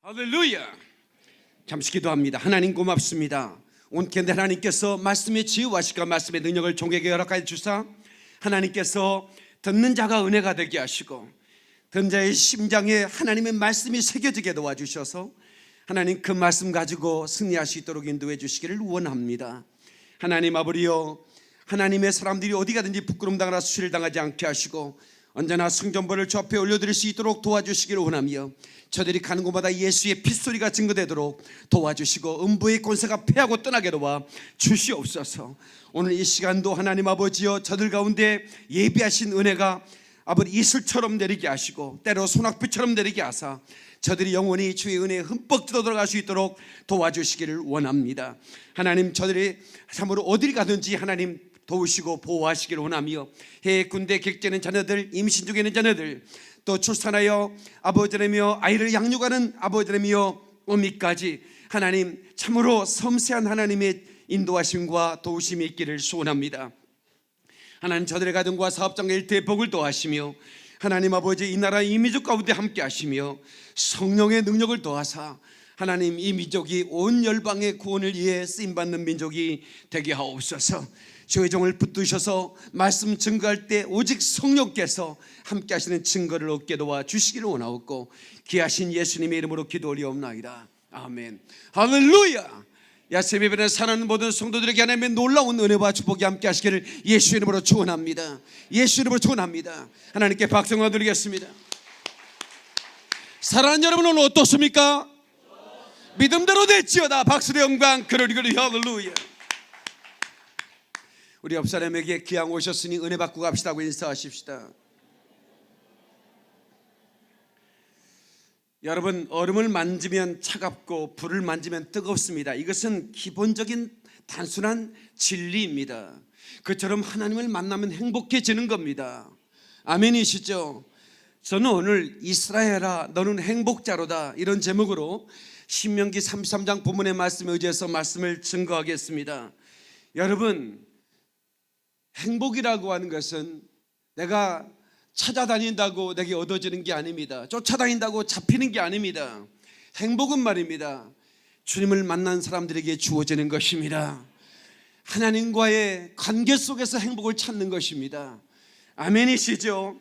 할렐루야. 잠시 기도합니다. 하나님 고맙습니다. 온컨대 하나님께서 말씀의 지혜와시과 말씀의 능력을 종에게 허락하여 주사 하나님께서 듣는 자가 은혜가 되게 하시고 듣는 자의 심장에 하나님의 말씀이 새겨지게 도와주셔서 하나님 그 말씀 가지고 승리할 수 있도록 인도해 주시기를 원합니다. 하나님 아버지여, 하나님의 사람들이 어디 가든지 부끄러움 당하나 수치를 당하지 않게 하시고 언제나 성전벌을 주 앞에 올려드릴 수 있도록 도와주시기를 원하며 저들이 가는 곳마다 예수의 핏소리가 증거되도록 도와주시고 음부의 권세가 패하고 떠나게 도와 주시옵소서. 오늘 이 시간도 하나님 아버지여, 저들 가운데 예비하신 은혜가 아버지 이슬처럼 내리게 하시고 때로 소낙비처럼 내리게 하사 저들이 영원히 주의 은혜에 흠뻑 들어갈 수 있도록 도와주시기를 원합니다. 하나님, 저들이 참으로 어딜 가든지 하나님 도우시고 보호하시기를 원하며 해외 군대 객지는 자녀들, 임신 중에 있는 자녀들, 또 출산하여 아버지라며 아이를 양육하는 아버지라며 어미까지 하나님 참으로 섬세한 하나님의 인도하심과 도우심이 있기를 소원합니다. 하나님, 저들의 가정과 사업장과 일터에 복을 더하시며 하나님 아버지 이 나라 이 민족 가운데 함께 하시며 성령의 능력을 더하사 하나님 이 민족이 온 열방의 구원을 위해 쓰임받는 민족이 되게 하옵소서. 주의 종을 붙드셔서 말씀 증거할 때 오직 성령께서 함께 하시는 증거를 얻게 도와주시기를 원하옵고 귀하신 예수님의 이름으로 기도 올리옵나이다. 아멘. 할렐루야. 야세 예배는 사랑하는 모든 성도들에게 하나님의 놀라운 은혜와 축복이 함께 하시기를 예수 이름으로 축원합니다. 예수 이름으로 축원합니다. 하나님께 박수를 드리겠습니다. 사랑하는 여러분, 오늘 어떻습니까? 믿음대로 될지어다. 박수의 영광 그러리그리. 할렐루야. 우리 옆 사람에게 귀양 오셨으니 은혜 받고 갑시다고 인사하십시다. 여러분, 얼음을 만지면 차갑고 불을 만지면 뜨겁습니다. 이것은 기본적인 단순한 진리입니다. 그처럼 하나님을 만나면 행복해지는 겁니다. 아멘이시죠? 저는 오늘 이스라엘아 너는 행복자로다, 이런 제목으로 신명기 33장 본문의 말씀에 의지해서 말씀을 증거하겠습니다. 여러분, 행복이라고 하는 것은 내가 찾아다닌다고 내게 얻어지는 게 아닙니다. 쫓아다닌다고 잡히는 게 아닙니다. 행복은 말입니다, 주님을 만난 사람들에게 주어지는 것입니다. 하나님과의 관계 속에서 행복을 찾는 것입니다. 아멘이시죠?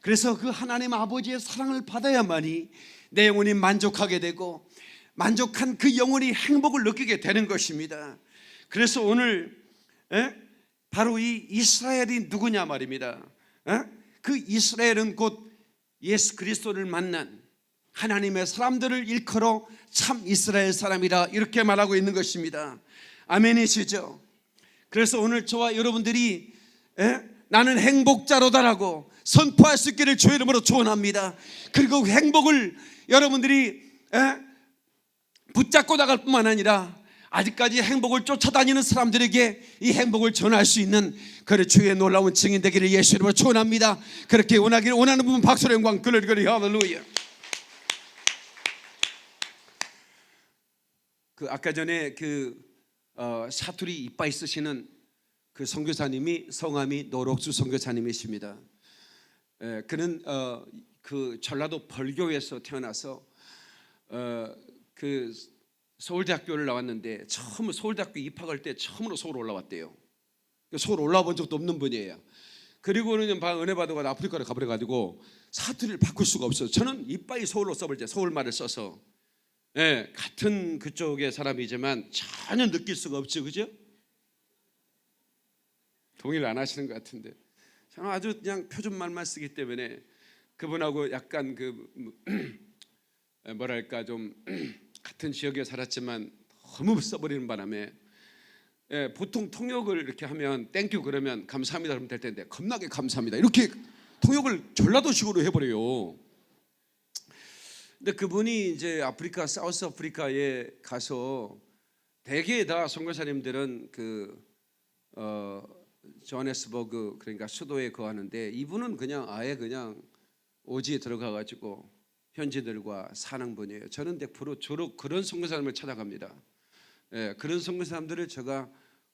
그래서 그 하나님 아버지의 사랑을 받아야만이 내 영혼이 만족하게 되고 만족한 그 영혼이 행복을 느끼게 되는 것입니다. 그래서 오늘 바로 이 이스라엘이 누구냐 말입니다. 그 이스라엘은 곧 예수 그리스도를 만난 하나님의 사람들을 일컬어 참 이스라엘 사람이라 이렇게 말하고 있는 것입니다. 아멘이시죠? 그래서 오늘 저와 여러분들이 나는 행복자로다라고 선포할 수 있기를 주의 이름으로 축원합니다. 그리고 행복을 여러분들이 붙잡고 나갈 뿐만 아니라 아직까지 행복을 쫓아다니는 사람들에게 이 행복을 전할 수 있는 그런 주의 놀라운 증인 되기를 예수 이름으로 축원합니다. 그렇게 원하기를 원하는 부분 박수로 영광 그러리. 할렐루야. 그 아까 전에 그 사투리 이빨 쓰시는 그 선교사님이 성함이 노록수 선교사님이십니다. 그는 그 전라도 벌교에서 태어나서 그 서울대학교를 나왔는데 처음 서울대학교 입학할 때 처음으로 서울 올라왔대요. 서울 올라와 본 적도 없는 분이에요. 그리고는 은혜 받아가 아프리카를 가버려가지고 사투리를 바꿀 수가 없어요. 저는 이빠이 서울로 써볼 때 서울말을 써서 같은 그쪽의 사람이지만 전혀 느낄 수가 없죠, 그죠? 동의를 안 하시는 것 같은데 저는 아주 그냥 표준말만 쓰기 때문에 그분하고 약간 그 뭐랄까 좀 같은 지역에 살았지만 너무 써버리는 바람에 보통 통역을 이렇게 하면 땡큐 그러면 감사합니다 그러면 될 텐데 겁나게 감사합니다 이렇게 통역을 전라도식으로 해버려요. 근데 그분이 이제 아프리카 사우스 아프리카에 가서 대개 다 선교사님들은 그 조하네스버그 그러니까 수도에 거하는데 이분은 그냥 아예 그냥 오지에 들어가가지고 현지들과 사는 분이에요. 저는 100% 주로 그런 선교사님을 찾아갑니다. 그런 선교사님들을 제가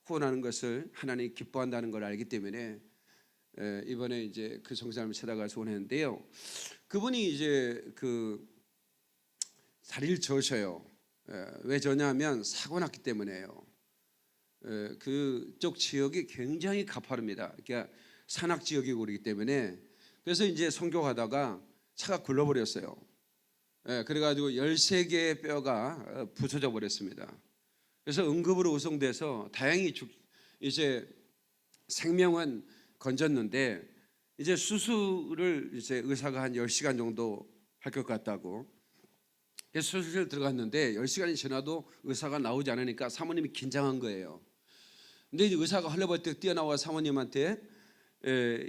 후원하는 것을 하나님이 기뻐한다는 걸 알기 때문에 이번에 이제 그 선교사님을 찾아가서 후원했는데요. 그분이 이제 그 다리를 저으셔요. 왜 저냐면 사고 났기 때문에요. 그쪽 지역이 굉장히 가파릅니다. 그러니까 산악 지역이고 그러기 때문에. 그래서 이제 선교하다가 차가 굴러버렸어요. 그래가지고 13개의 뼈가 부서져 버렸습니다. 그래서 응급으로 후송돼서 다행히 이제 생명은 건졌는데, 이제 수술을 이제 의사가 한 10시간 정도 할 것 같다고. 그래서 수술실 들어갔는데 10시간이 지나도 의사가 나오지 않으니까 사모님이 긴장한 거예요. 근데 이제 의사가 헐레벌떡 뛰어나와 사모님한테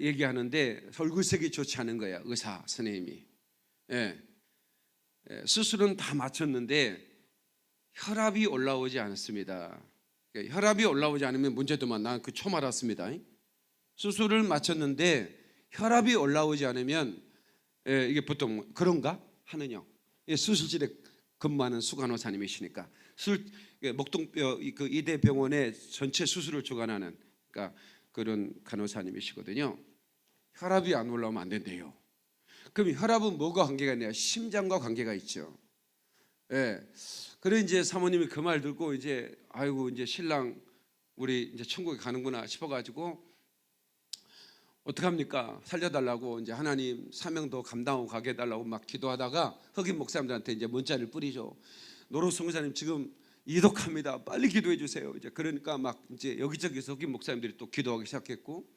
얘기하는데 얼굴색이 좋지 않은 거야, 의사 선생님이. 수술은 다 마쳤는데 혈압이 올라오지 않았습니다. 혈압이 올라오지 않으면 문제도만, 난 그 처음 알았습니다. 수술을 마쳤는데 혈압이 올라오지 않으면 이게 보통 그런가 하느냐. 수술실에 근무하는 수간호사님이시니까 목동뼈 그 이대병원의 전체 수술을 주관하는 그러니까 그런 간호사님이시거든요. 혈압이 안 올라오면 안 된대요. 그럼 혈압은 뭐가 관계가 있냐? 심장과 관계가 있죠. 그래 이제 사모님이 그 말 듣고 이제 아이고 이제 신랑 우리 이제 천국에 가는구나 싶어가지고 어떡합니까? 살려달라고 이제 하나님 사명도 감당하고 가게 해달라고 막 기도하다가 흑인 목사님들한테 이제 문자를 뿌리죠. 노릇 선교사님 지금 이독합니다. 빨리 기도해 주세요. 이제 그러니까 막 이제 여기저기서 흑인 목사님들이 또 기도하기 시작했고,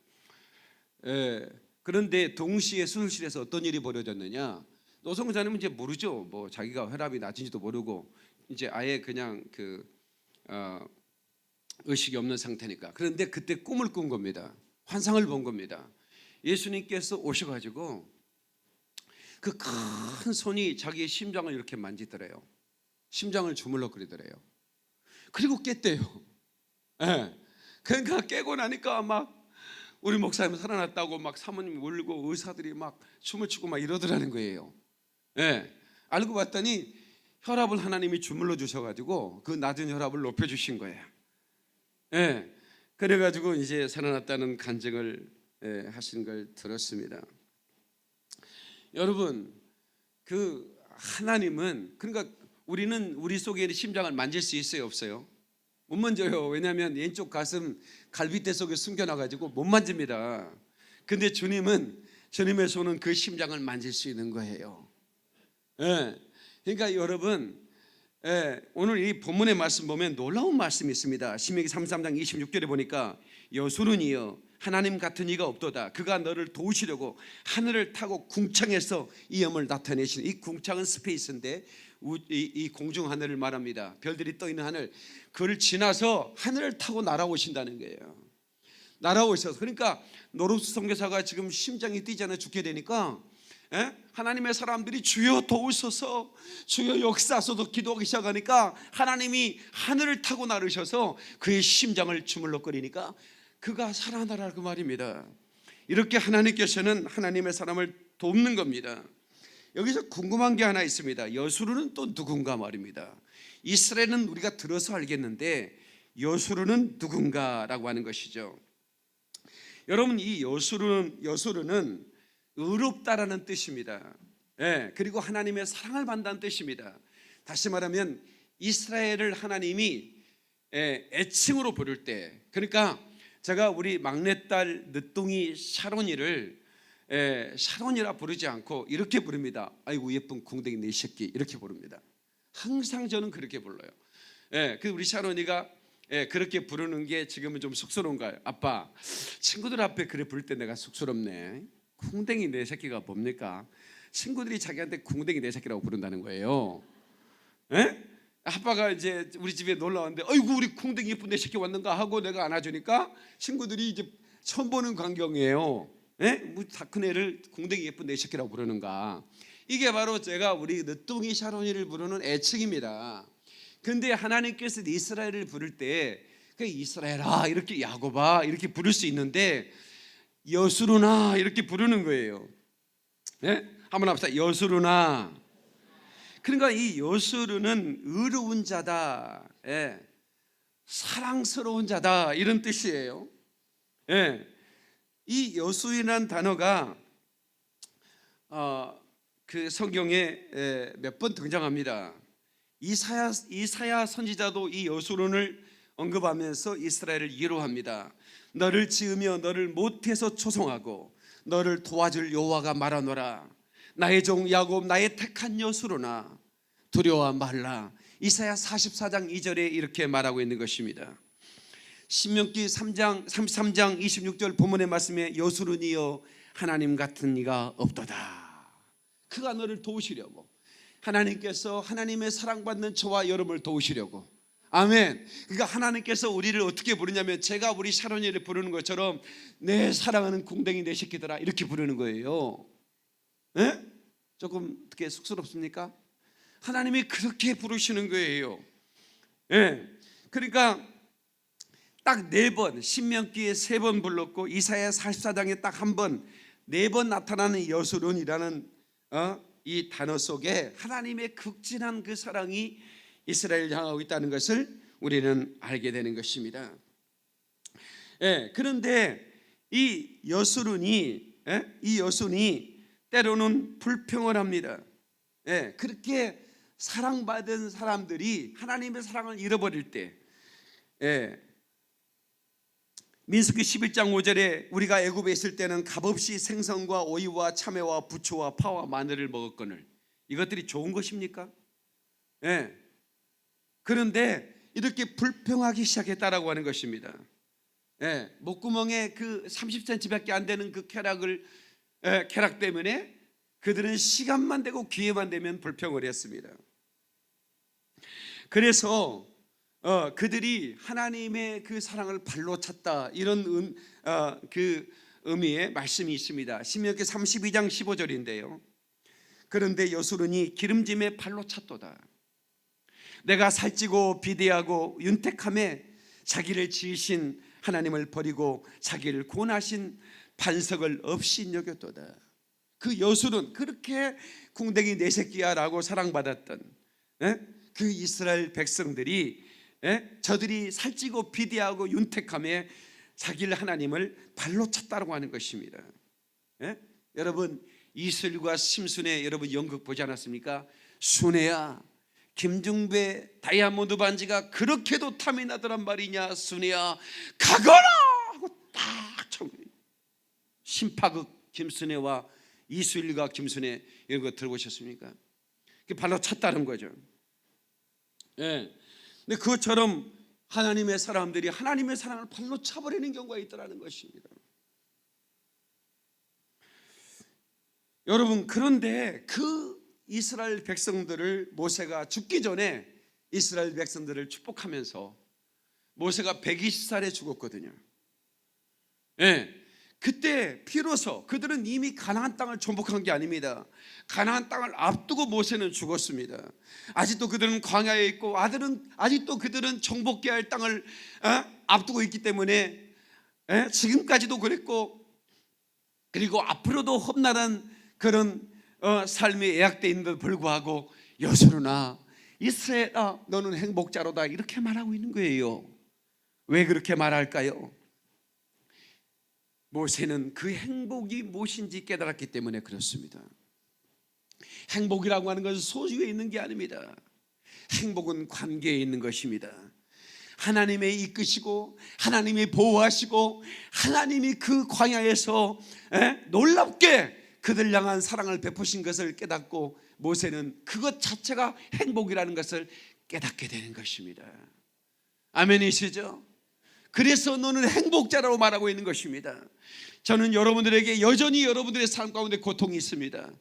그런데 동시에 수술실에서 어떤 일이 벌어졌느냐? 노 선교사님은 이제 모르죠. 뭐 자기가 혈압이 낮은지도 모르고 이제 아예 그냥 의식이 없는 상태니까. 그런데 그때 꿈을 꾼 겁니다. 환상을 본 겁니다. 예수님께서 오셔가지고 그 큰 손이 자기의 심장을 이렇게 만지더래요. 심장을 주물럭거리더래요. 그리고 깼대요. 그러니까 깨고 나니까 막 우리 목사님 살아났다고 막 사모님이 울고 의사들이 막 춤을 추고 막 이러더라는 거예요. 알고 봤더니 혈압을 하나님이 주물러 주셔가지고 그 낮은 혈압을 높여주신 거예요. 그래가지고 이제 살아났다는 간증을 하신 걸 들었습니다. 여러분, 그 하나님은, 그러니까 우리는 우리 속에 심장을 만질 수 있어요, 없어요? 못 만져요. 왜냐하면 왼쪽 가슴 갈비뼈 속에 숨겨놔가지고 못 만집니다. 근데 주님의 손은 그 심장을 만질 수 있는 거예요. 그러니까 여러분, 오늘 이 본문의 말씀 보면 놀라운 말씀이 있습니다. 신명기 33장 26절에 보니까 여술은이여 하나님 같은 이가 없도다. 그가 너를 도우시려고 하늘을 타고 궁창에서 이 염을 나타내시는, 이 궁창은 스페이스인데 이 공중 하늘을 말합니다. 별들이 떠 있는 하늘, 그를 지나서 하늘을 타고 날아오신다는 거예요. 날아오셔서, 그러니까 노르스 선교사가 지금 심장이 뛰잖아요. 죽게 되니까 하나님의 사람들이 주여 도우소서, 주여 역사하소서 기도하기 시작하니까 하나님이 하늘을 타고 나르셔서 그의 심장을 주물럭거리니까 그가 살아나라, 그 말입니다. 이렇게 하나님께서는 하나님의 사람을 돕는 겁니다. 여기서 궁금한 게 하나 있습니다. 여수르는 또 누군가 말입니다. 이스라엘은 우리가 들어서 알겠는데 여수르는 누군가라고 하는 것이죠. 여러분, 이 여수르는 의롭다라는 뜻입니다. 그리고 하나님의 사랑을 받는다는 뜻입니다. 다시 말하면 이스라엘을 하나님이 애칭으로 부를 때, 그러니까 제가 우리 막내딸 늦둥이 샤론이를 샤론이라 부르지 않고 이렇게 부릅니다. 아이고 예쁜 궁뎅이 내 새끼, 이렇게 부릅니다. 항상 저는 그렇게 불러요. 그 우리 샤론이가 그렇게 부르는 게 지금은 좀 쑥스러운가요? 아빠, 친구들 앞에 그래 부를 때 내가 쑥스럽네. 궁뎅이 내 새끼가 뭡니까? 친구들이 자기한테 궁뎅이 내 새끼라고 부른다는 거예요. 아빠가 이제 우리 집에 놀러 왔는데 아이고 우리 궁뎅이 예쁜 내 새끼 왔는가 하고 내가 안아주니까 친구들이 이제 처음 보는 광경이에요. 다 큰 애를 궁뎅이 예쁜 내 새끼라고 부르는가. 이게 바로 제가 우리 늦둥이 샤론이를 부르는 애칭입니다. 근데 하나님께서 이스라엘을 부를 때 이스라엘아 이렇게, 야곱아 이렇게 부를 수 있는데 여수르나 이렇게 부르는 거예요. 한번 합시다. 여수르나. 그러니까 이 여수르는 의로운 자다, 사랑스러운 자다, 이런 뜻이에요. 이 여수이라는 단어가 그 성경에 몇 번 등장합니다. 이사야 선지자도 이 여수론을 언급하면서 이스라엘을 위로합니다. 너를 지으며 너를 못해서 초송하고 너를 도와줄 여호와가 말하노라. 나의 종 야곱 나의 택한 여수로나 두려워 말라. 이사야 44장 2절에 이렇게 말하고 있는 것입니다. 신명기 33장 26절 본문의 말씀에 여수론이여 하나님 같은 이가 없도다. 그가 너를 도우시려고, 하나님께서 하나님의 사랑받는 저와 여러분을 도우시려고. 아멘. 그러니까 하나님께서 우리를 어떻게 부르냐면, 제가 우리 샤론이를 부르는 것처럼 내 사랑하는 궁뎅이 내 새끼들아 이렇게 부르는 거예요. 예? 조금 어떻게 쑥스럽습니까? 하나님이 그렇게 부르시는 거예요. 예. 그러니까 딱 4번, 신명기에 3번 불렀고 이사야 44장에 딱 한 번, 4번 나타나는 여수론이라는 이 단어 속에 하나님의 극진한 그 사랑이 이스라엘을 향하고 있다는 것을 우리는 알게 되는 것입니다. 예, 그런데 이 여수론이 때로는 불평을 합니다. 예, 그렇게 사랑받은 사람들이 하나님의 사랑을 잃어버릴 때, 민수기 11장 5절에 우리가 애굽에 있을 때는 값없이 생선과 오이와 참외와 부초와 파와 마늘을 먹었거늘. 이것들이 좋은 것입니까? 그런데 이렇게 불평하기 시작했다라고 하는 것입니다. 목구멍에 그 30cm밖에 안 되는 그 쾌락 때문에 그들은 시간만 되고 기회만 되면 불평을 했습니다. 그래서 그들이 하나님의 그 사랑을 발로 찼다, 이런 그 의미의 말씀이 있습니다. 신명기 32장 15절인데요. 그런데 여수론이 기름짐에 발로 찼도다. 내가 살찌고 비대하고 윤택함에 자기를 지으신 하나님을 버리고 자기를 구원하신 반석을 없이 여겼도다. 그 여수론, 그렇게 궁뎅이 내 새끼야라고 사랑받았던 그 이스라엘 백성들이, 저들이 살찌고 비대하고 윤택함에 자기를 하나님을 발로 찼다고 하는 것입니다. 여러분, 이슬과 심순애 여러분 연극 보지 않았습니까? 순애야, 김중배 다이아몬드 반지가 그렇게도 탐이 나더란 말이냐, 순애야 가거라 하고 딱 쳐. 심파극 김순애와 이수일과 김순애 이런 거 들어보셨습니까? 발로 찼다는 거죠. 근데 그것처럼 하나님의 사람들이 하나님의 사랑을 발로 차버리는 경우가 있더라는 것입니다. 여러분, 그런데 그 이스라엘 백성들을 모세가 죽기 전에 이스라엘 백성들을 축복하면서, 모세가 120살에 죽었거든요. 그때 비로소 그들은 이미 가나안 땅을 정복한 게 아닙니다. 가나안 땅을 앞두고 모세는 죽었습니다. 아직도 그들은 광야에 있고 아직도 그들은 정복해야 할 땅을 앞두고 있기 때문에 지금까지도 그랬고, 그리고 앞으로도 험난한 그런 삶이 예약되어 있는데도 불구하고 여수로나 이스라엘아 너는 행복자로다 이렇게 말하고 있는 거예요. 왜 그렇게 말할까요? 모세는 그 행복이 무엇인지 깨달았기 때문에 그렇습니다. 행복이라고 하는 것은 소유에 있는 게 아닙니다. 행복은 관계에 있는 것입니다. 하나님의 이끄시고 하나님이 보호하시고 하나님이 그 광야에서 놀랍게 그들 향한 사랑을 베푸신 것을 깨닫고, 모세는 그것 자체가 행복이라는 것을 깨닫게 되는 것입니다. 아멘이시죠? 그래서 너는 행복자라고 말하고 있는 것입니다. 저는 여러분들에게 여전히 여러분들의 삶 가운데 고통이 있습니다.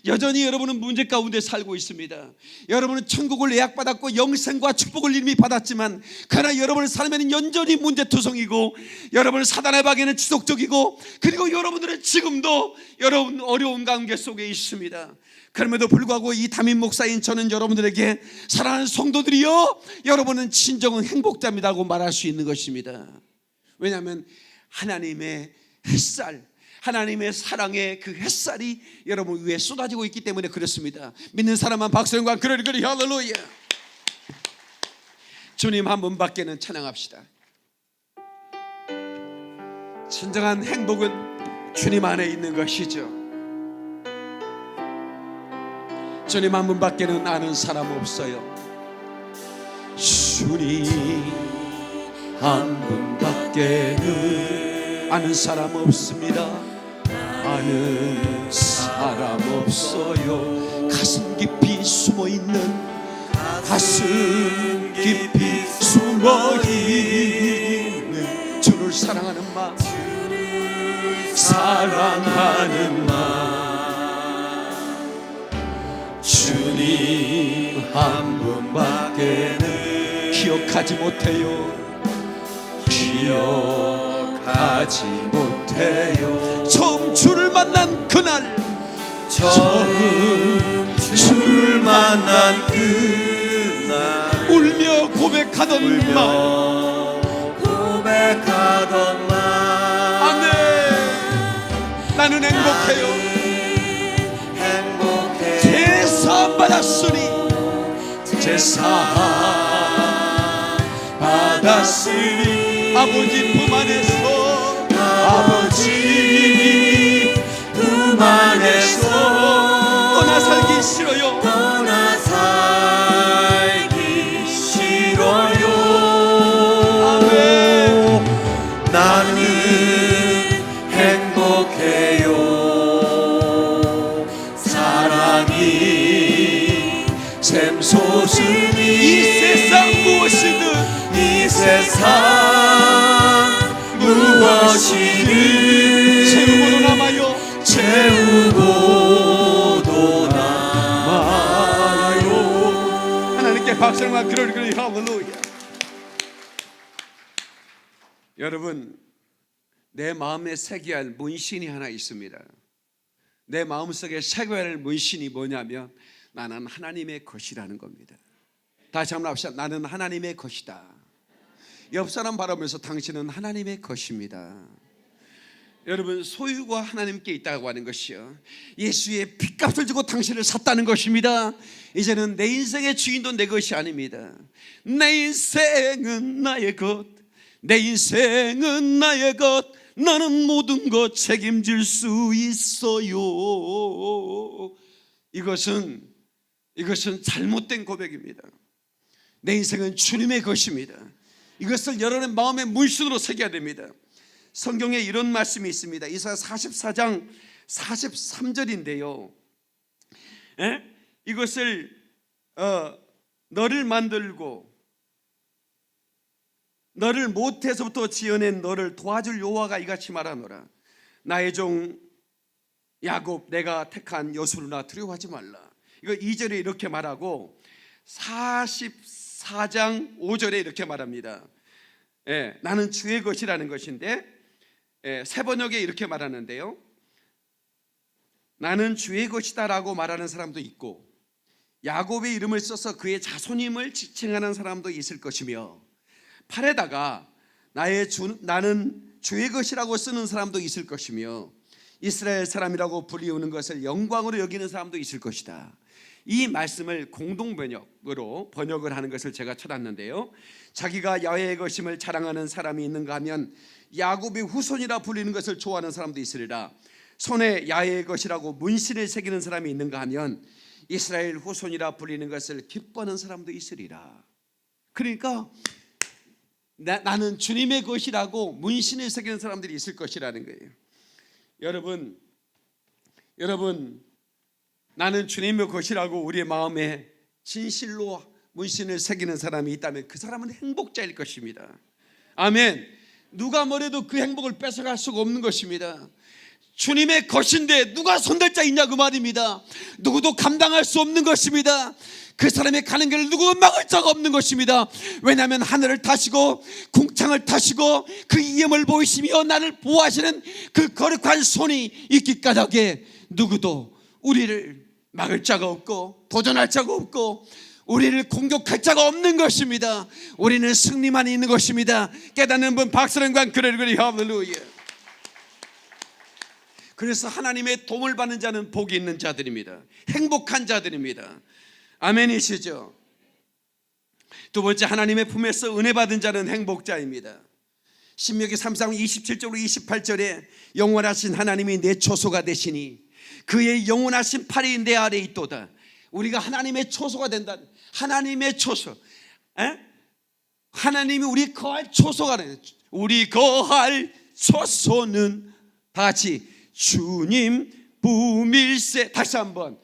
여전히 여러분은 문제 가운데 살고 있습니다. 여러분은 천국을 예약받았고 영생과 축복을 이미 받았지만, 그러나 여러분의 삶에는 여전히 문제투성이고, 여러분의 사단의 박에는 지속적이고, 그리고 여러분들은 지금도 여러분 어려운 관계 속에 있습니다. 그럼에도 불구하고 이 담임 목사인 저는 여러분들에게, 사랑하는 성도들이여, 여러분은 진정한 행복자입니다고 말할 수 있는 것입니다. 왜냐하면 하나님의 햇살, 하나님의 사랑의 그 햇살이 여러분 위에 쏟아지고 있기 때문에 그렇습니다. 믿는 사람만 박수와 그러리 할렐루야. 주님 한 분밖에는 찬양합시다. 진정한 행복은 주님 안에 있는 것이죠. 주님 한 분밖에는 아는 사람 없어요. 주님 한 분밖에는 아는 사람 없습니다. 아는 사람 없어요. 가슴 깊이 숨어있는, 가슴 깊이 숨어있는 주를 사랑하는 마음, 사랑하는 마음. 주님 한 분밖에는 기억하지 못해요. 기억하지 못해요. 처음 주를 만난 그날, 처음 주를 만난 그날 울며 고백하던 말, 아멘. 나는 행복해요. 제사함 받았으니, 제사함 받았으니 아버지 품 안에서, 아버지 품 안에서 떠나 살기 싫어요. 떠나 살기 싫어요. 아멘. 나는 행복해요. 사랑이 샘솟으니 이 세상 무엇이든, 이 세상 무엇이든 채우고도 남아요. 채우고도 남아요. 하나님께 박수와 그럴 할렐루야. 여러분, 내 마음에 새겨야 할 문신이 하나 있습니다. 내 마음속에 새겨야 할 문신이 뭐냐면 나는 하나님의 것이라는 겁니다. 다시 한번 합시다. 나는 하나님의 것이다. 옆 사람 바라보면서 당신은 하나님의 것입니다. 여러분, 소유가 하나님께 있다고 하는 것이요, 예수의 핏값을 주고 당신을 샀다는 것입니다. 이제는 내 인생의 주인도 내 것이 아닙니다. 내 인생은 나의 것, 내 인생은 나의 것, 나는 모든 것 책임질 수 있어요. 이것은 잘못된 고백입니다. 내 인생은 주님의 것입니다. 이것을 여러분의 마음의 문신으로 새겨야 됩니다. 성경에 이런 말씀이 있습니다. 이사야 44장 43절인데요. 이것을 너를 만들고 너를 모태에서부터 지어낸 너를 도와줄 여호와가 이같이 말하노라. 나의 종 야곱 내가 택한 여수르나 두려워하지 말라. 이거 2절에 이렇게 말하고 44장 5절에 이렇게 말합니다. 나는 주의 것이라는 것인데, 새 번역에 이렇게 말하는데요, 나는 주의 것이다 라고 말하는 사람도 있고, 야곱의 이름을 써서 그의 자손임을 지칭하는 사람도 있을 것이며, 8에다가 나는 주의 것이라고 쓰는 사람도 있을 것이며, 이스라엘 사람이라고 불리우는 것을 영광으로 여기는 사람도 있을 것이다. 이 말씀을 공동번역으로 번역을 하는 것을 제가 찾았는데요, 자기가 야훼의 것임을 자랑하는 사람이 있는가 하면 야곱의 후손이라 불리는 것을 좋아하는 사람도 있으리라. 손에 야훼의 것이라고 문신을 새기는 사람이 있는가 하면 이스라엘 후손이라 불리는 것을 기뻐하는 사람도 있으리라. 그러니까 나는 주님의 것이라고 문신을 새기는 사람들이 있을 것이라는 거예요. 여러분, 나는 주님의 것이라고 우리의 마음에 진실로 문신을 새기는 사람이 있다면 그 사람은 행복자일 것입니다. 아멘. 누가 뭐래도 그 행복을 뺏어갈 수가 없는 것입니다. 주님의 것인데 누가 손댈 자 있냐 그 말입니다. 누구도 감당할 수 없는 것입니다. 그 사람의 가는 길을 누구도 막을 자가 없는 것입니다. 왜냐하면 하늘을 타시고 궁창을 타시고 그 이름을 보이시며 나를 보호하시는 그 거룩한 손이 있기까지 하게 누구도 우리를 막을 자가 없고 도전할 자가 없고 우리를 공격할 자가 없는 것입니다. 우리는 승리만 있는 것입니다. 깨닫는 분 박수는 관 그래 할렐루야. 그래서 하나님의 도움을 받는 자는 복이 있는 자들입니다. 행복한 자들입니다. 아멘이시죠? 두 번째, 하나님의 품에서 은혜 받은 자는 행복자입니다. 신명기 3장 27절로 28절에 영원하신 하나님이 내 초소가 되시니 그의 영원하신 팔이 내 아래에 있도다. 우리가 하나님의 초소가 된다. 하나님의 초소. 하나님이 우리 거할 초소가 아니에요. 우리 거할 초소는 다 같이 주님 부밀세. 다시 한번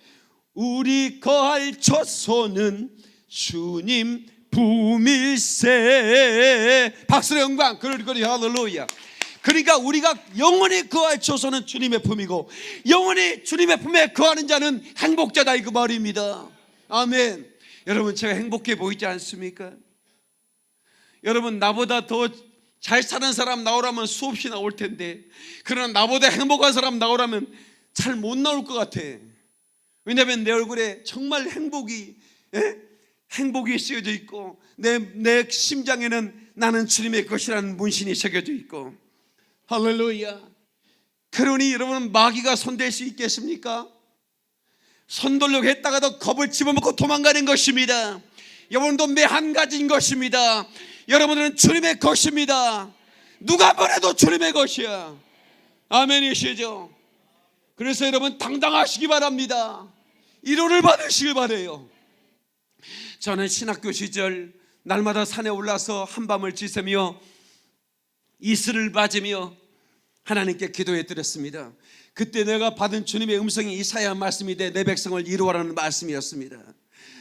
우리 거할 초소는 주님 부밀세. 박수의 영광. 그러리 할렐루야. 그러니까 우리가 영원히 거할 초소는 주님의 품이고 영원히 주님의 품에 거하는 자는 행복자다, 이그 말입니다. 아멘. 여러분, 제가 행복해 보이지 않습니까? 여러분, 나보다 더 잘 사는 사람 나오라면 수없이 나올 텐데, 그러나 나보다 행복한 사람 나오라면 잘 못 나올 것 같아. 왜냐하면 내 얼굴에 정말 행복이 쓰여져 있고 내 심장에는 나는 주님의 것이라는 문신이 새겨져 있고. 할렐루야. 그러니 여러분, 마귀가 손댈 수 있겠습니까? 손들려고 했다가도 겁을 집어먹고 도망가는 것입니다. 여러분도 매한 가지인 것입니다. 여러분들은 주님의 것입니다. 누가 보내도 주님의 것이야. 아멘이시죠? 그래서 여러분 당당하시기 바랍니다. 위로를 받으시길 바라요. 저는 신학교 시절 날마다 산에 올라서 한밤을 지새며 이슬을 맞으며 하나님께 기도해 드렸습니다. 그때 내가 받은 주님의 음성이 이사야 말씀이 돼 내 백성을 이루어라는 말씀이었습니다.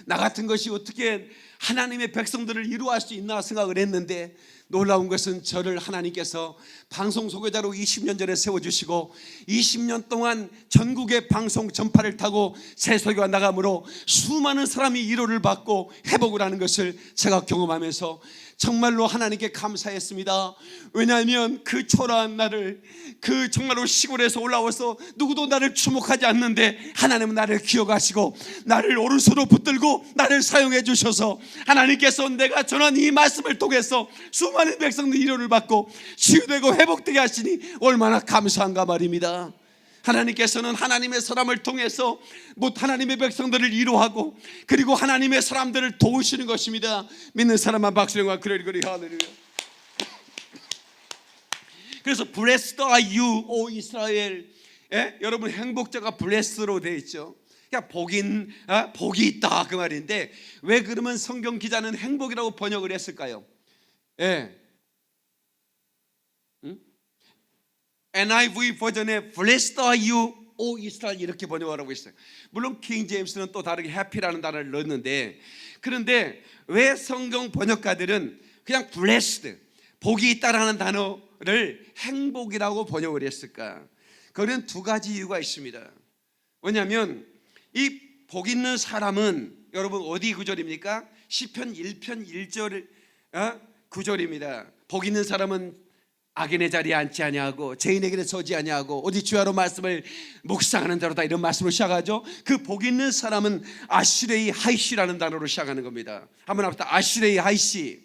나 같은 것이 어떻게 하나님의 백성들을 이루어할 수 있나 생각을 했는데, 놀라운 것은 저를 하나님께서 방송 소개자로 20년 전에 세워주시고 20년 동안 전국의 방송 전파를 타고 새소리가 나감으로 수많은 사람이 위로를 받고 회복을 하는 것을 제가 경험하면서 정말로 하나님께 감사했습니다. 왜냐하면 그 초라한 나를, 그 정말로 시골에서 올라와서 누구도 나를 주목하지 않는데 하나님은 나를 기억하시고 나를 오른손으로 붙들고 나를 사용해 주셔서 하나님께서 내가 전한 이 말씀을 통해서 수많은 백성들이 위로를 받고 치유되고 회복되게 하시니 얼마나 감사한가 말입니다. 하나님께서는 하나님의 사람을 통해서 하나님의 백성들을 위로하고 그리고 하나님의 사람들을 도우시는 것입니다. 믿는 사람만 박수령과 그러리 할렐루야. 그래서 Blessed are you, O 이스라엘. 여러분, 행복자가 blessed로 되어 있죠. 그러니까 복이 있다, 그 말인데 왜 그러면 성경 기자는 행복이라고 번역을 했을까요? NIV 버전에 Blessed are you, O 이스라엘, 이렇게 번역하라고 했어요. 물론 킹 제임스는 또 다르게 happy라는 단어를 넣었는데, 그런데 왜 성경 번역가들은 그냥 blessed, 복이 있다라는 단어를 행복이라고 번역을 했을까? 그건 두 가지 이유가 있습니다. 왜냐하면 이 복 있는 사람은 여러분 어디 구절입니까? 시편 1편 1절 구절입니다. 복 있는 사람은 악인의 자리에 앉지 아니하고 죄인에게는 서지 아니하고 어디 주야로 말씀을 묵상하는 자로다, 이런 말씀으로 시작하죠. 그 복 있는 사람은 아슈레이 하이시라는 단어로 시작하는 겁니다. 한번 합시다. 아슈레이 하이시.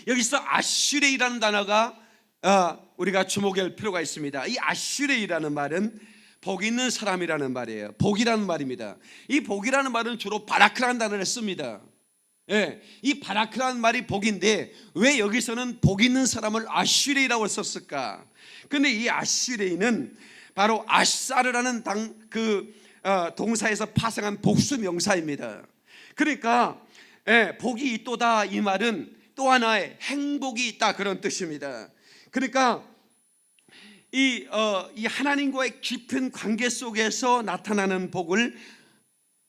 여기서 아슈레이라는 단어가 우리가 주목할 필요가 있습니다. 이 아슈레이라는 말은 복 있는 사람이라는 말이에요. 복이라는 말입니다. 이 복이라는 말은 주로 바라크라는 단어를 씁니다. 이 바라크라는 말이 복인데 왜 여기서는 복 있는 사람을 아슈레이라고 썼을까? 근데 이 아슈레이는 바로 아사르라는 동사에서 파생한 복수 명사입니다. 그러니까 복이 있도다, 이 말은 또 하나의 행복이 있다, 그런 뜻입니다. 그러니까 이 하나님과의 깊은 관계 속에서 나타나는 복을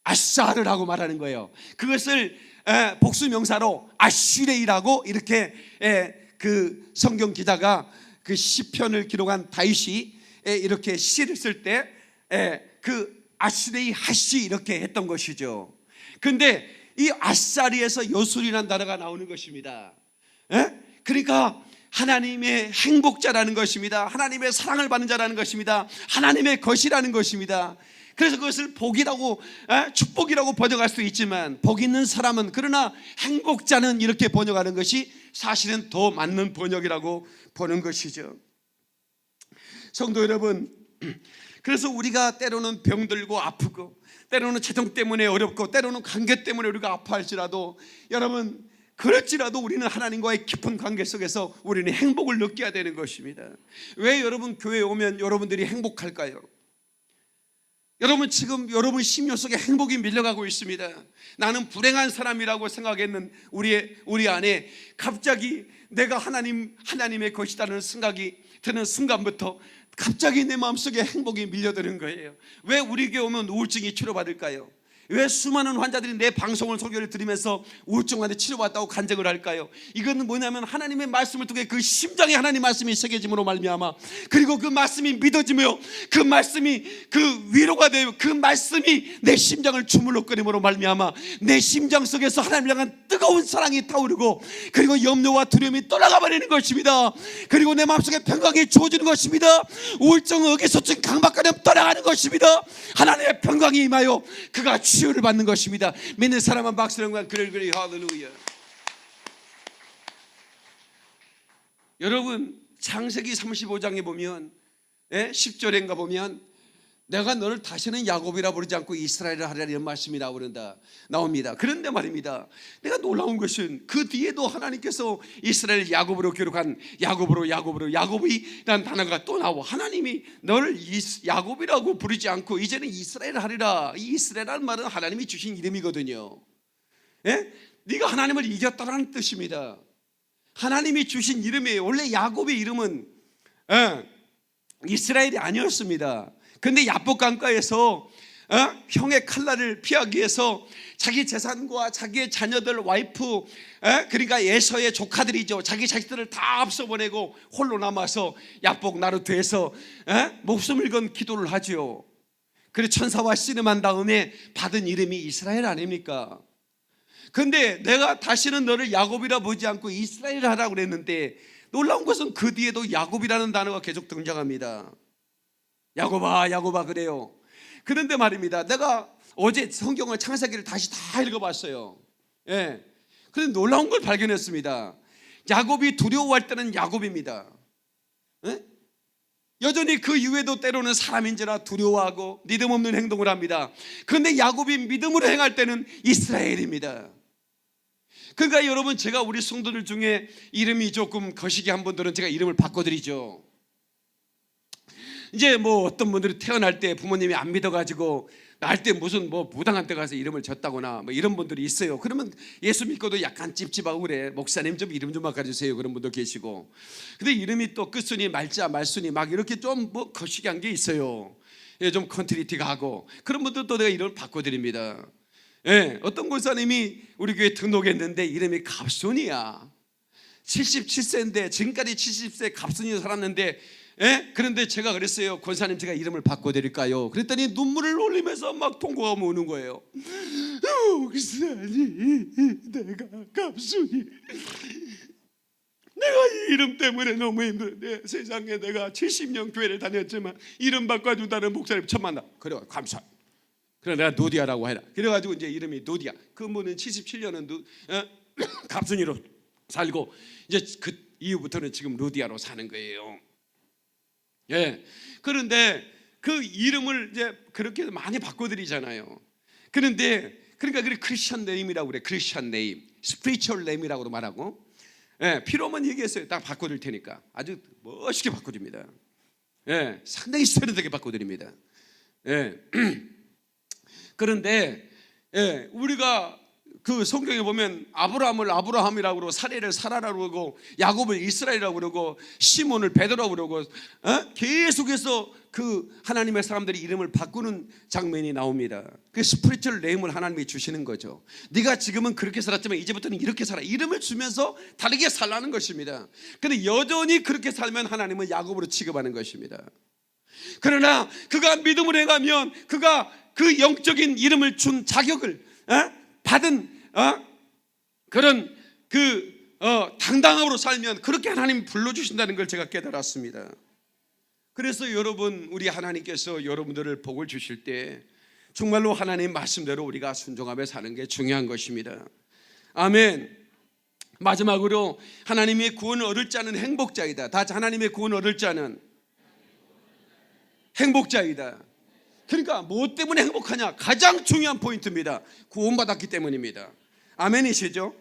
아사르라고 말하는 거예요. 그것을 복수 명사로 아슈레이라고 이렇게 그 성경 기자가 그 시편을 기록한 다윗이 이렇게 시를 쓸 때 그 아슈레이 하시 이렇게 했던 것이죠. 그런데 이 아사리에서 요술이라는 단어가 나오는 것입니다. 그러니까 하나님의 행복자라는 것입니다. 하나님의 사랑을 받는 자라는 것입니다. 하나님의 것이라는 것입니다. 그래서 그것을 복이라고, 축복이라고 번역할 수 있지만 복 있는 사람은, 그러나 행복자는 이렇게 번역하는 것이 사실은 더 맞는 번역이라고 보는 것이죠. 성도 여러분, 그래서 우리가 때로는 병들고 아프고 때로는 재정 때문에 어렵고 때로는 관계 때문에 우리가 아파할지라도, 여러분 그럴지라도 우리는 하나님과의 깊은 관계 속에서 우리는 행복을 느껴야 되는 것입니다. 왜 여러분 교회에 오면 여러분들이 행복할까요? 여러분 지금 여러분 심령 속에 행복이 밀려가고 있습니다. 나는 불행한 사람이라고 생각했는 우리 안에 갑자기 내가 하나님의 것이라는 생각이 드는 순간부터 갑자기 내 마음속에 행복이 밀려드는 거예요. 왜 우리에게 오면 우울증이 치료받을까요? 왜 수많은 환자들이 내 방송을 소개를 들으면서 우울증한테 치료받았다고 간증을 할까요? 이건 뭐냐면 하나님의 말씀을 통해 그 심장에 하나님 말씀이 새겨짐으로 말미암아, 그리고 그 말씀이 믿어지며 그 말씀이 그 위로가 되어 그 말씀이 내 심장을 주물럭거림으로 말미암아 내 심장 속에서 하나님을 향한 뜨거운 사랑이 타오르고, 그리고 염려와 두려움이 떠나가 버리는 것입니다. 그리고 내 마음속에 평강이 주어지는 것입니다. 우울증, 의기소증, 강박관념 떠나가는 것입니다. 하나님의 평강이 임하여 그가 치유를 받는 것입니다. 믿는 사람은 박수를 그래 할렐루야. 여러분 창세기 35장에 보면 10절인가 보면 내가 너를 다시는 야곱이라 부르지 않고 이스라엘을 하리라 이런 말씀이 나옵니다. 그런데 말입니다, 내가 놀라운 것은 그 뒤에도 하나님께서 이스라엘 야곱으로 기록한 야곱이라는 단어가 또 나와. 하나님이 너를 야곱이라고 부르지 않고 이제는 이스라엘을 하리라. 이 이스라엘이라는 말은 하나님이 주신 이름이거든요. 네가 하나님을 이겼다라는 뜻입니다. 하나님이 주신 이름이에요. 원래 야곱의 이름은 이스라엘이 아니었습니다. 근데 야복 강가에서 형의 칼날을 피하기 위해서 자기 재산과 자기의 자녀들, 와이프, 그러니까 에서의 조카들이죠, 자기 자식들을 다 앞서 보내고 홀로 남아서 야복 나루트에서 목숨을 건 기도를 하죠. 그리고 천사와 씨름한 다음에 받은 이름이 이스라엘 아닙니까? 근데 내가 다시는 너를 야곱이라 보지 않고 이스라엘 하라고 그랬는데, 놀라운 것은 그 뒤에도 야곱이라는 단어가 계속 등장합니다. 야곱아 야곱아 그래요. 그런데 말입니다, 내가 어제 성경을 창세기를 다시 다 읽어봤어요. 그런데 놀라운 걸 발견했습니다. 야곱이 두려워할 때는 야곱입니다. 여전히 그 이후에도 때로는 사람인지라 두려워하고 믿음 없는 행동을 합니다. 그런데 야곱이 믿음으로 행할 때는 이스라엘입니다. 그러니까 여러분, 제가 우리 성도들 중에 이름이 조금 거시기한 분들은 제가 이름을 바꿔드리죠. 이제 뭐 어떤 분들이 태어날 때 부모님이 안 믿어가지고 날 때 무슨 뭐 무당한 데 가서 이름을 졌다거나 뭐 이런 분들이 있어요. 그러면 예수 믿고도 약간 찝찝하고 그래. 목사님 좀 이름 좀 바꿔주세요. 그런 분도 계시고. 근데 이름이 또 끝순이 말자 말순이 막 이렇게 좀 뭐 거시기한 게 있어요. 좀 컨트리티가 하고 그런 분들도 내가 이름을 바꿔드립니다. 어떤 권사님이 우리 교회 등록했는데 이름이 갑순이야. 77세인데 지금까지 70세 갑순이로 살았는데, 그런데 제가 그랬어요. 권사님 제가 이름을 바꿔드릴까요? 그랬더니 눈물을 흘리면서 막 통곡하며 우는 거예요. 목사님, 내가 갑순이, 내가 이 이름 때문에 너무 힘든데 세상에 내가 70년 교회를 다녔지만 이름 바꿔준다는 목사님 처음 만나. 그래 감사. 그래 내가 노디아라고 해라. 그래가지고 이제 이름이 노디아. 그분은 77년은 갑순이로 살고 이제 그 이후부터는 지금 루디아로 사는 거예요. 그런데 그 이름을 이제 그렇게 많이 바꿔드리잖아요. 그런데 그러니까 크리스천 네임이라고 그래. 크리스천 네임, 스피리추얼 네임이라고도 말하고. 필요하면 얘기했어요. 딱 바꿔드릴 테니까. 아주 멋있게 바꿔줍니다. 상당히 세련되게 바꿔드립니다. 그런데 우리가 그 성경에 보면 아브라함을 아브라함이라고 그러고 사레를 사라라고 그러고 야곱을 이스라엘이라고 그러고 시몬을 베드로라고 그러고 계속해서 그 하나님의 사람들이 이름을 바꾸는 장면이 나옵니다. 그 스피리추얼 네임을 하나님이 주시는 거죠. 네가 지금은 그렇게 살았지만 이제부터는 이렇게 살아. 이름을 주면서 다르게 살라는 것입니다. 그런데 여전히 그렇게 살면 하나님은 야곱으로 취급하는 것입니다. 그러나 그가 믿음으로 행하면 그가 그 영적인 이름을 준 자격을 받은 그런 당당함으로 살면 그렇게 하나님 불러주신다는 걸 제가 깨달았습니다. 그래서 여러분, 우리 하나님께서 여러분들을 복을 주실 때 정말로 하나님 말씀대로 우리가 순종하며 사는 게 중요한 것입니다. 아멘. 마지막으로 하나님의 구원을 얻을 자는 행복자이다. 다 하나님의 구원을 얻을 자는 행복자이다. 그러니까 뭐 때문에 행복하냐? 가장 중요한 포인트입니다. 구원받았기 때문입니다. 아멘이시죠?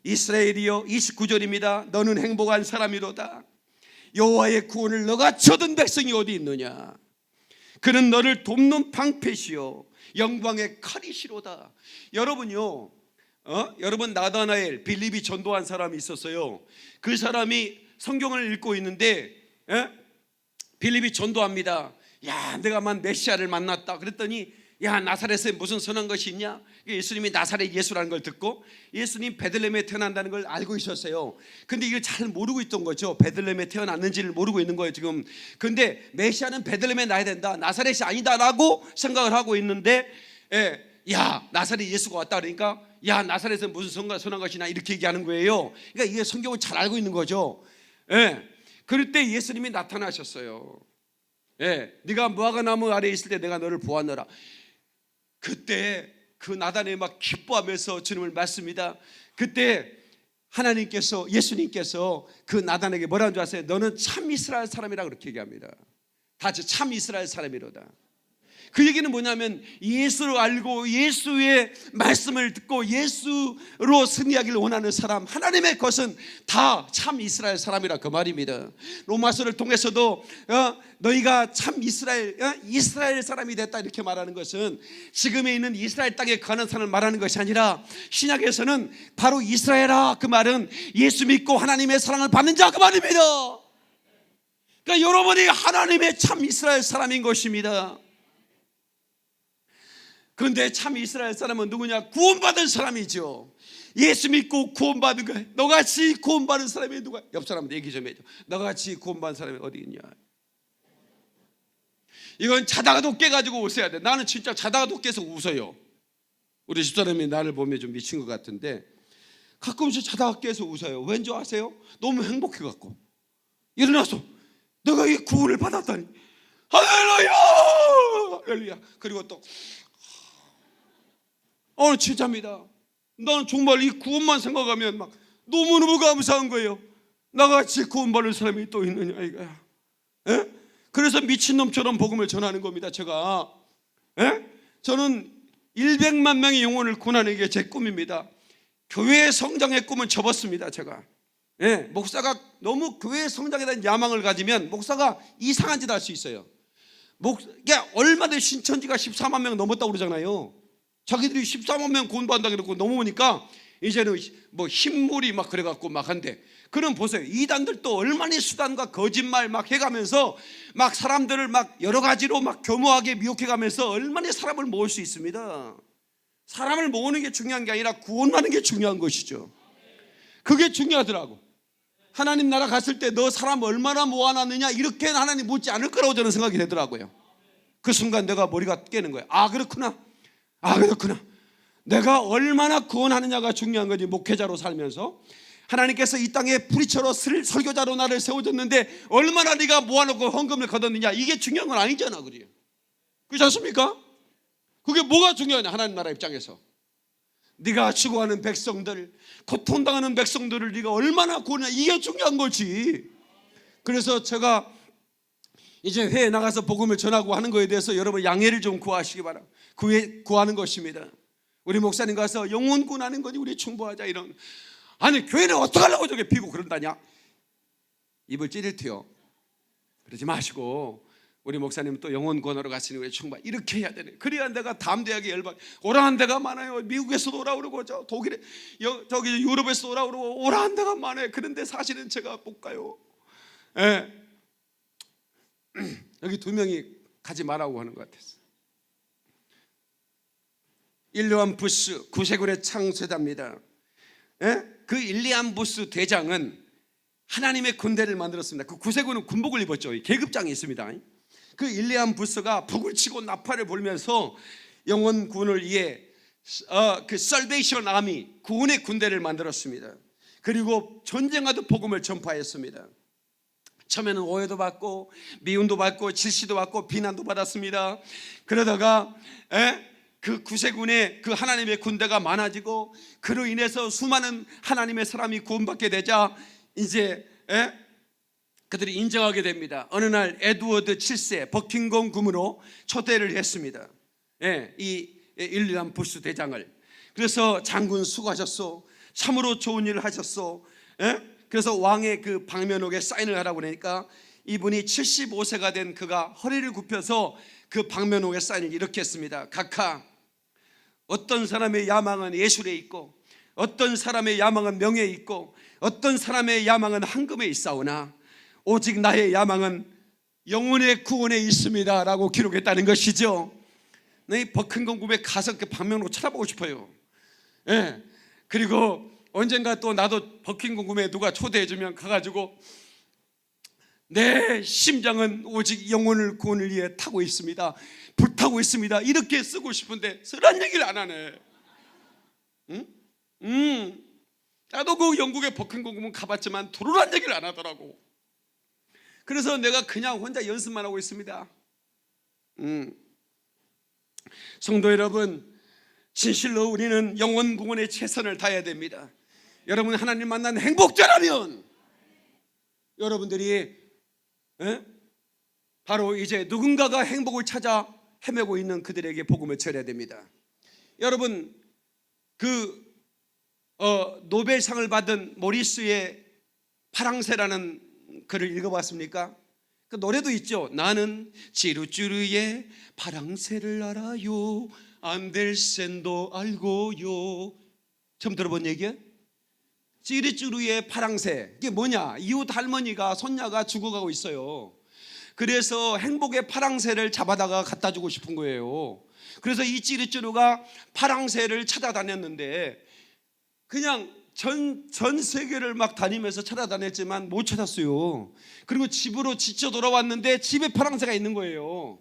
이스라엘이여 29절입니다. 너는 행복한 사람이로다. 여호와의 구원을 너가 얻은 백성이 어디 있느냐? 그는 너를 돕는 방패시요 영광의 칼이시로다. 여러분요, 여러분 나다나엘 빌립이 전도한 사람이 있었어요. 그 사람이 성경을 읽고 있는데 빌립이 전도합니다. 야, 내가만 메시아를 만났다. 그랬더니 야, 나사렛에 무슨 선한 것이 있냐? 예수님이 나사렛 예수라는 걸 듣고 예수님 베들레헴에 태어난다는 걸 알고 있었어요. 근데 이걸 잘 모르고 있던 거죠. 베들레헴에 태어났는지를 모르고 있는 거예요 지금. 근데 메시아는 베들레헴에 나야 된다, 나사렛이 아니다라고 생각을 하고 있는데 야, 나사렛 예수가 왔다 그러니까 야, 나사렛은 무슨 선한 것이냐 이렇게 얘기하는 거예요. 그러니까 이게 성경을 잘 알고 있는 거죠. 그럴 때 예수님이 나타나셨어요. 네가 무화과나무 아래에 있을 때 내가 너를 보았노라. 그때 그 나단에 막 기뻐하면서 주님을 맞습니다. 그때 하나님께서, 예수님께서 그 나단에게 뭐라는 줄 아세요? 너는 참 이스라엘 사람이라고 그렇게 얘기합니다. 다 참 이스라엘 사람이로다. 그 얘기는 뭐냐면 예수를 알고 예수의 말씀을 듣고 예수로 승리하기를 원하는 사람, 하나님의 것은 다 참 이스라엘 사람이라 그 말입니다. 로마서를 통해서도 너희가 참 이스라엘 사람이 됐다 이렇게 말하는 것은 지금에 있는 이스라엘 땅에 거하는 사람을 말하는 것이 아니라 신약에서는 바로 이스라엘아, 그 말은 예수 믿고 하나님의 사랑을 받는 자 그 말입니다. 그러니까 여러분이 하나님의 참 이스라엘 사람인 것입니다. 그런데 참 이스라엘 사람은 누구냐? 구원받은 사람이죠. 예수 믿고 구원받은 거야. 너같이 구원받은 사람이 누가? 옆 사람한테 얘기 좀 해줘. 너같이 구원받은 사람이 어디 있냐? 이건 자다가도 깨가지고 웃어야 돼. 나는 진짜 자다가도 깨서 웃어요. 우리 집사람이 나를 보면 좀 미친 것 같은데 가끔씩 자다가 깨서 웃어요. 왠지 아세요? 너무 행복해갖고 일어나서 내가 이 구원을 받았다니 할렐루야, 할렐루야. 그리고 또 진짜입니다. 나는 정말 이 구원만 생각하면 막 너무너무 감사한 거예요. 나같이 구원받을 사람이 또 있느냐 이거야. 그래서 미친놈처럼 복음을 전하는 겁니다. 제가 저는 100만 명의 영혼을 구원하는 게 제 꿈입니다. 교회 성장의 꿈은 접었습니다. 제가 목사가 너무 교회 성장에 대한 야망을 가지면 목사가 이상한 짓 할 수 있어요. 얼마나 신천지가 14만 명 넘었다고 그러잖아요. 자기들이 14만 명 구원받는다고 그러고 넘어오니까 이제는 뭐 흰물이 막 그래갖고 막 한대. 그럼 보세요. 이단들도 얼마나 수단과 거짓말 막 해가면서 막 사람들을 막 여러 가지로 막 교묘하게 미혹해가면서 얼마나 사람을 모을 수 있습니다. 사람을 모으는 게 중요한 게 아니라 구원하는 게 중요한 것이죠. 그게 중요하더라고. 하나님 나라 갔을 때 너 사람 얼마나 모아놨느냐 이렇게 하나님 묻지 않을 거라고 저는 생각이 되더라고요. 그 순간 내가 머리가 깨는 거예요. 그렇구나. 내가 얼마나 구원하느냐가 중요한 거지. 목회자로 살면서 하나님께서 이 땅에 프리처로 설교자로 나를 세워줬는데 얼마나 네가 모아놓고 헌금을 거뒀느냐 이게 중요한 건 아니잖아. 그래요. 그렇지 않습니까? 그게 뭐가 중요하냐? 하나님 나라 입장에서 네가 죽어가는 백성들, 고통당하는 백성들을 네가 얼마나 구원하냐 이게 중요한 거지. 그래서 제가 이제 회에 나가서 복음을 전하고 하는 거에 대해서 여러분 양해를 좀 구하시기 바랍니다. 구하는 것입니다. 우리 목사님 가서 영혼 구원하는 거니 우리 충분하자 이런. 아니 교회는 어떻게 하려고 저게 비고 그런다냐? 입을 찌를 테요. 그러지 마시고 우리 목사님 또 영혼 구원하러 가시는 거에 충분 이렇게 해야 되네. 그래야 내가 다음 대학에 오라는 데가 많아요. 미국에서도 오라 그러고 독일에 저기 유럽에서 오라 그러고 오라는 데가 많아요. 그런데 사실은 제가 못 가요. 여기 2명이 가지 말라고 하는 것 같았어요. 일리안 부스 구세군의 창세자입니다. 그 일리안 부스 대장은 하나님의 군대를 만들었습니다. 그 구세군은 군복을 입었죠. 계급장이 있습니다. 그 일리안 부스가 북을 치고 나팔을 불면서 영혼 구원을 위해 그 살베이션 아미 구원의 군대를 만들었습니다. 그리고 전쟁하듯 복음을 전파했습니다. 처음에는 오해도 받고 미움도 받고 질시도 받고 비난도 받았습니다. 그러다가 그 구세군의 그 하나님의 군대가 많아지고 그로 인해서 수많은 하나님의 사람이 구원받게 되자 이제 그들이 인정하게 됩니다. 어느 날 에드워드 7세 버킹엄 궁으로 초대를 했습니다. 이 일리안 부스 대장을. 그래서 장군 수고하셨소. 참으로 좋은 일을 하셨소. 그래서 왕의 그 방면옥에 사인을 하라고 그러니까 이분이 75세가 된 그가 허리를 굽혀서 그 방면옥에 사인을 이렇게 했습니다. 각하, 어떤 사람의 야망은 예술에 있고 어떤 사람의 야망은 명예에 있고 어떤 사람의 야망은 황금에 있사오나 오직 나의 야망은 영혼의 구원에 있습니다 라고 기록했다는 것이죠. 네, 버킹엄궁에 가서 그 방면으로 쳐다보고 싶어요. 예. 그리고 언젠가 또 나도 버킹엄궁에 누가 초대해주면 가가지고 내 심장은 오직 영혼을 구원을 위해 타고 있습니다, 불타고 있습니다, 이렇게 쓰고 싶은데 쓰란 얘기를 안 하네. 나도 그 영국의 버킹엄궁 가봤지만 도로란 얘기를 안 하더라고. 그래서 내가 그냥 혼자 연습만 하고 있습니다. 성도 여러분, 진실로 우리는 영혼 구원에 최선을 다해야 됩니다. 여러분 하나님 만난 행복자라면 여러분들이 바로 이제 누군가가 행복을 찾아 헤매고 있는 그들에게 복음을 전해야 됩니다. 여러분 노벨상을 받은 모리스의 파랑새라는 글을 읽어봤습니까? 그 노래도 있죠. 나는 찌루찌루의 파랑새를 알아요, 안델센도 알고요. 처음 들어본 얘기야? 찌루찌루의 파랑새, 이게 뭐냐? 이웃 할머니가 손녀가 죽어가고 있어요. 그래서 행복의 파랑새를 잡아다가 갖다 주고 싶은 거예요. 그래서 이 찌루찌루가 파랑새를 찾아다녔는데 그냥 전 세계를 막 다니면서 찾아다녔지만 못 찾았어요. 그리고 집으로 지쳐 돌아왔는데 집에 파랑새가 있는 거예요.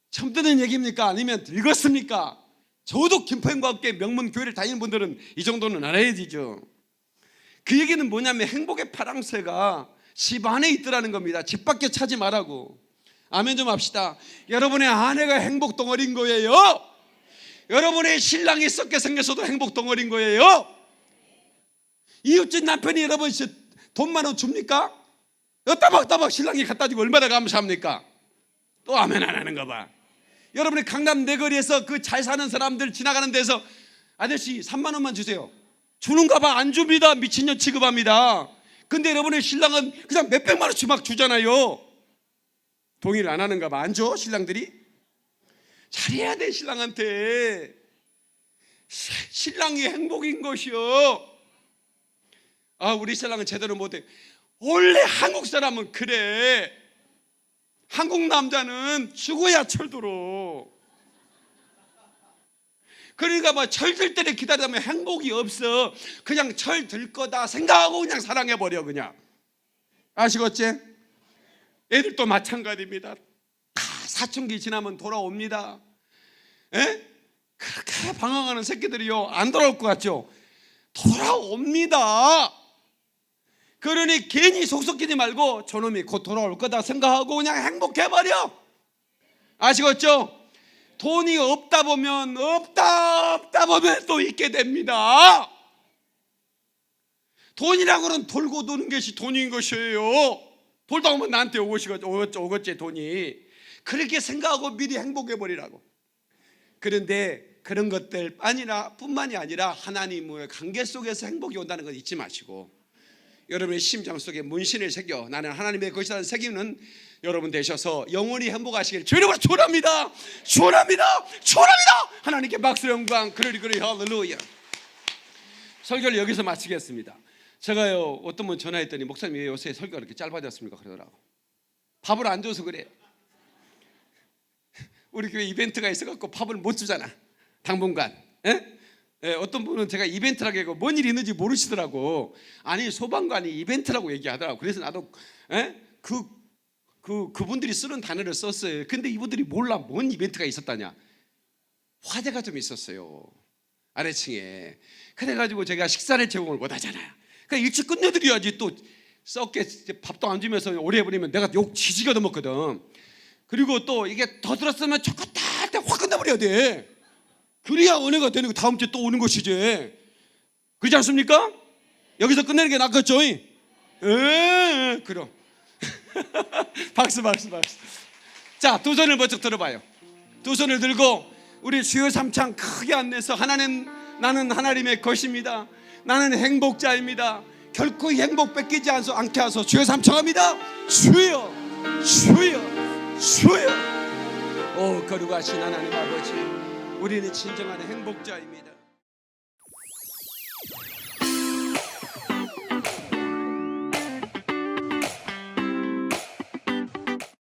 처음 듣는 얘기입니까? 아니면 읽었습니까? 저도 김포행과 함께 명문교회를 다니는 분들은 이 정도는 알아야 되죠. 그 얘기는 뭐냐면 행복의 파랑새가 집 안에 있더라는 겁니다. 집 밖에 찾지 말라고. 아멘 좀 합시다. 여러분의 아내가 행복 덩어리인 거예요. 여러분의 신랑이 썩게 생겼어도 행복 덩어리인 거예요. 이웃집 남편이 여러분 돈 10,000원 줍니까? 따박따박 신랑이 갖다 주고 얼마나 감사합니까? 또 아멘 안 하는가 봐. 여러분의 강남 내거리에서 그 잘 사는 사람들 지나가는 데서 아저씨 30,000원만 주세요, 주는가 봐. 안 줍니다. 미친년 취급합니다. 근데 여러분의 신랑은 그냥 몇백만 원씩 막 주잖아요. 동의를 안 하는가 봐. 안 줘? 신랑들이? 잘해야 돼. 신랑한테. 신랑이 행복인 것이요. 우리 신랑은 제대로 못해. 원래 한국 사람은 그래. 한국 남자는 죽어야 철들어. 그러니까 뭐 철들 때를 기다리면 행복이 없어. 그냥 철들 거다 생각하고 그냥 사랑해버려. 그냥 아시겠지? 애들도 마찬가지입니다. 다 사춘기 지나면 돌아옵니다. 에? 그렇게 방황하는 새끼들이요, 안 돌아올 것 같죠? 돌아옵니다. 그러니 괜히 속 썩이지 말고 저놈이 곧 돌아올 거다 생각하고 그냥 행복해버려. 아시겠죠? 돈이 없다 보면 또 있게 됩니다. 돈이라고는 돌고 도는 것이 돈인 것이에요. 돌다 보면 나한테 오겠지 돈이. 그렇게 생각하고 미리 행복해버리라고. 그런데 그런 것들 뿐만이 아니라 하나님의 관계 속에서 행복이 온다는 것 잊지 마시고, 여러분의 심장 속에 문신을 새겨 나는 하나님의 것이라는 새기는 여러분 되셔서 영원히 행복하시길 주님으로 축원합니다. 하나님께 박수 영광 그러리 할렐루야. 설교를 여기서 마치겠습니다. 제가요 어떤 분 전화했더니 목사님 왜 요새 설교가 이렇게 짧아졌습니까? 그러더라고. 밥을 안 줘서 그래. 우리 교회 이벤트가 있어갖고 밥을 못 주잖아 당분간. 어떤 분은 제가 이벤트라고 하고 뭔 일이 있는지 모르시더라고. 아니 소방관이 이벤트라고 얘기하더라고. 그래서 나도 그분들이 쓰는 단어를 썼어요. 근데 이분들이 몰라 뭔 이벤트가 있었다냐. 화재가 좀 있었어요 아래층에. 그래가지고 제가 식사를 제공을 못 하잖아요. 그러니까 일찍 끝내드려야지. 또 썩게 밥도 안 주면서 오래 해버리면 내가 욕 지지게 얻어먹거든. 그리고 또 이게 더 들었으면 좋겠다 할 때 확 끝내버려야 돼. 그래야 은혜가 되는 거. 다음 주에 또 오는 것이지. 그렇지 않습니까? 여기서 끝내는 게 낫겠죠? 그럼 박수. 자, 두 손을 번쩍 들어봐요. 두 손을 들고 우리 주여 삼창 크게 안 내서 나는 하나님의 것입니다. 나는 행복자입니다. 결코 이 행복 뺏기지 않게 하소서. 주여 삼청합니다. 주여 주여 주여. 오 거룩하신 하나님 아버지, 우리는 진정한 행복자입니다.